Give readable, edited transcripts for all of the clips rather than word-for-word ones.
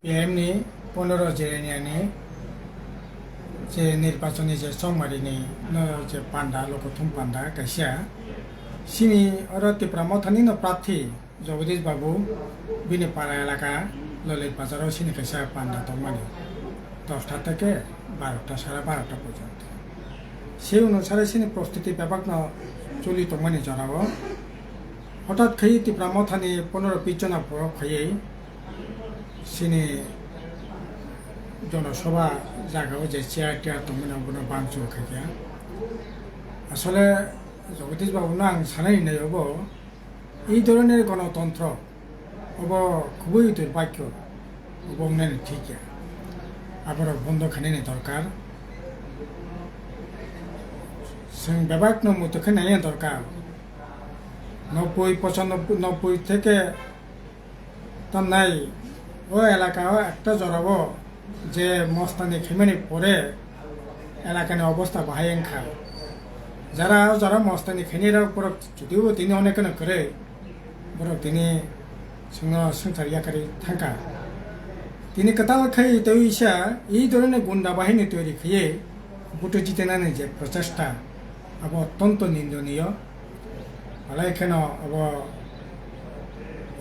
PMনি 15 জিরানিয়ানি যে নির্বাচনী যে সংমারিনি যে পান্ডা লোকথুম পান্ডা কাইসা সিনি অরতিপ্রা মথানি প্রার্থী জগদীশ বাবু বিনি পাড়া এলাকা ললিত বাজারও সিনি কাইসা পান্ডা দমানি 10টা থেকে 12টা সাড়ে 12টা পর্যন্ত সেই অনুসারে সিনি প্রস্তুতি ব্যাপক চলি দমানি জনাবো হঠাৎ খাই তিপ্রা মথানি 15-20 জনা বড় খাইয়ে সিনি জনসভা জায়গাও যে চেয়ার টেয়ার দমন কোনো বাংচুর খাইয়া আসলে জগদীশ বাবু আং সানাই নাই হব এই ধরনের গণতন্ত্র হব খুবই দুর্ভাগ্য হব ঠিক আবার বন্ধ খানি দরকার ব্যাপক মতো খানি দরকার 90-95 থেকে তার নাই ও এলাকা একটা জড়াবো যে মস্তানি খেমেনি পরে এলাকার অবস্থা বাহাইখা যারা মস্তানি খেনিরা বরক যদিও তিনি অনেক করে বরক তিনি সংসার ইয়াকারি থাকা তিনি কাতাল খাই তৈসা এই ধরনের গুন্ডা বাহিনী তৈরি খেয়ে বুটো জিতে না যে প্রচেষ্টা আব অত্যন্ত নিন্দনীয় আলাই এখানে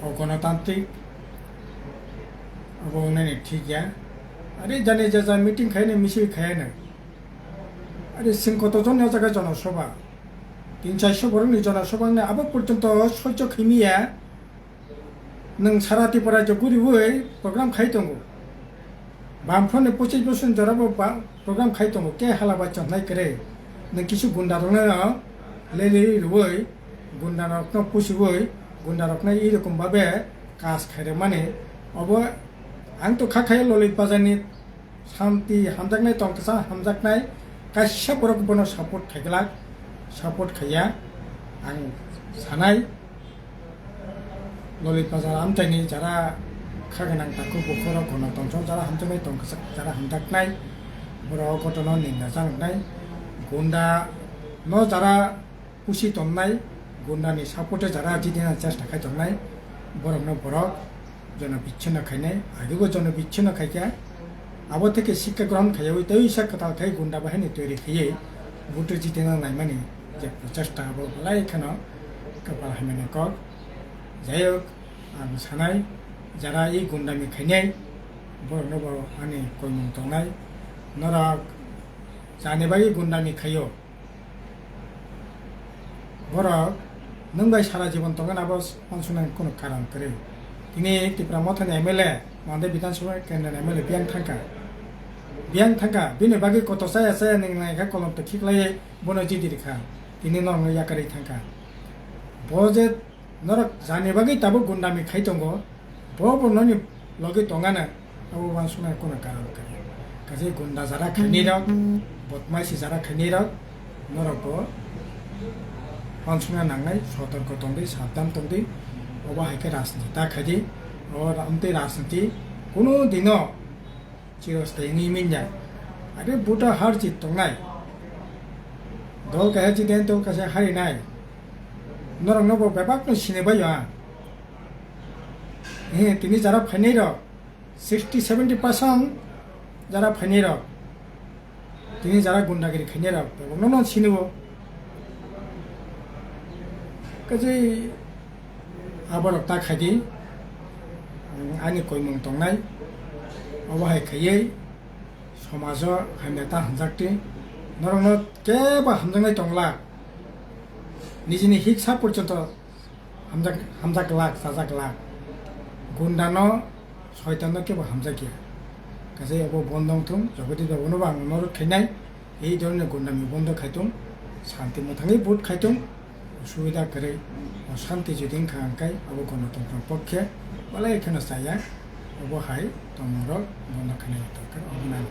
অগণতান্ত্রিক अब उन्होंने ठीक है अरे जाने जा मीटिंग खाए मिছিল खाए ना अरे सिंह कतजन जगह जनसभा 300-400 बरनि जनसभा अब पर्यंत सह्य खैमिया नों सारा त्रिपुरा गुरिबै प्रग्राम खाई दङ बामफ्रोमनि 25% जराबो प्रग्राम खाई दङ के हालाबा चन्नाय करे नों किछु गुन्डा दङ लेले रुबै गुन्डा रक्न पुसिबै गुन्डा रक्न এই রকম ভাবে কাজ খাইরে মানে अब आं तो खाखाया ललित बाजारनि शांति हामजाकनाय तंकसा हामजाकनाय गासिबो बरकबोनो सापर्ट खायग्ला सापर्ट खाया आं सानाय ललित बाजार आमथायनि जारा खागोनां ताखौ बखराव गणतन्त्र जारा हामजाकनाय तंकसा जारा हामजाकनाय बर' घटना निन्दा जानाय गुन्डा न जारा पुसि तन्नाय गुन्डानि सापर्टे जारा जिदिना चेष्टा खायतन्नाय बरकनो बरक জন বিচ্ছিন্ন খাইনে আগেও জন বিচ্ছিন্ন খাইকা আবো থেকে শিক্ষা গ্রহণ খাইয়া ওই তৈ সাক্ষাৎ খাই গুন্ডা বাহিনী তৈরি খাইয়ে ভোটে জিতে না নাই মানে যে প্রচেষ্টা হবো বলে এখানে কপাল হাইমানে কক যাই হোক আমি সানাই যারা এই গুন্ডামি খাইনাই বড় বড় আনি কইমুং দंनाय নরক জানেবাই গুন্ডামি খাইও বরক নংবাই সারা জীবন তখন আবার অনশনের কোনো কারণ করে তিনি ত্রিপুরা মথানি MLA মানদে বিধানসভা কেন্দ্রের MLA বিয়াং থাকা বিনি বাকি কত চাই আছে নাইখা কলম তো ঠিকলাই বনো জিদিরিখা তিনি নং ইয়াকারি থাকা বজে নরক জানি বাকি তাবো গুন্ডামি খাই দङ বড় ননি লগে দङানা আবো বানসুনা কোনো কারণ করে কাজে গুন্ডা যারা খাইনি রক বদমাইশি যারা খাইনি রক নরক বানসুনা নাंनाय সতর্ক দंदै সাবধান দंदै অবা হাইকে রাজনীতি খাদি और আমতে রাজনীতি কোনো দিন চিরস্থায়ী মিঞ্জা আরে বুটা হার জিত দंनाय দল কাহে জিতেন দল কাছে হারিনাय নরং নব ব্যাপক সিনেবাইয়া তিনি যারা ফাইনাই রক 60-70% যারা ফাইনাই রক তিনি যারা গুন্ডাগিরি খাইনাই রক নন সিনেব কাজে আবার তা খাইদি আনি কইমুং দंनाय अबाहाय खायै समाज हामनेता हामजाकति नरंग केबा हामजांनाय दंला निजिनि हिक्सा पर्यन्त हामजाक लाख साजाक लाख गुन्डानो शयतान केबा हामजाकिया काजे अब बन्द थुम जगदीश बाबुनो आं अनुरोध खायनाय এই ধরনের গুন্ডামি বন্ধ খাইতুম শান্তি মথাङै ভোট খাইতুম সুবিধা করে শান্তি যদি খাঙ্কাই अब গণতন্ত্র পক্ষে বলে এখানে চাইয়া অবহাই তমর বন্ধ খানাই দরকার অবনাম